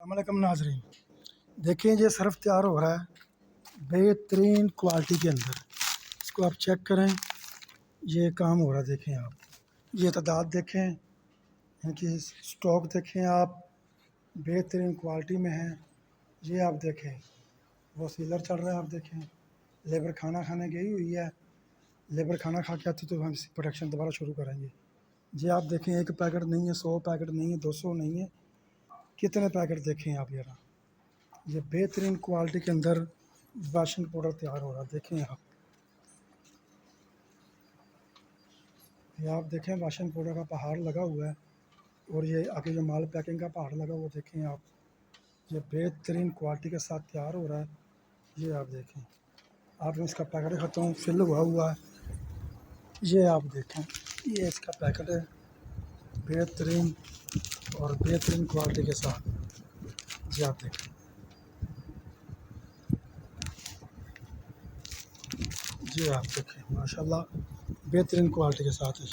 अस्सलाम नाजरीन, देखें ये सर्फ तैयार हो रहा है बेहतरीन क्वालिटी के अंदर। इसको आप चेक करें, ये काम हो रहा है। देखें आप, ये तादाद देखें, इनकी स्टॉक देखें आप, बेहतरीन क्वालिटी में है। ये आप देखें, वो सीलर चल रहा है। आप देखें, लेबर खाना खाने गई हुई है। लेबर खाना खा के आती तो हम इसकी प्रोडक्शन दोबारा शुरू करेंगे। ये आप देखें, एक पैकेट नहीं है, 100 पैकेट नहीं है, 200 नहीं है, कितने पैकेट देखें आप। ये बेहतरीन क्वालिटी के अंदर वाशिंग पाउडर तैयार हो रहा है। देखें आप, ये आप देखें, वाशिंग पाउडर का पहाड़ लगा हुआ है और ये आगे जो माल पैकिंग का पहाड़ लगा हुआ, देखें आप, ये बेहतरीन क्वालिटी के साथ तैयार हो रहा है। ये आप देखें, आप इसका पैकेट दिखाता हूँ, फिल हुआ है। ये आप देखें, ये इसका पैकेट है बेहतरीन और बेहतरीन क्वालिटी के साथ। ये आप देखें, ये आप देखें, माशाल्लाह बेहतरीन क्वालिटी के साथ है।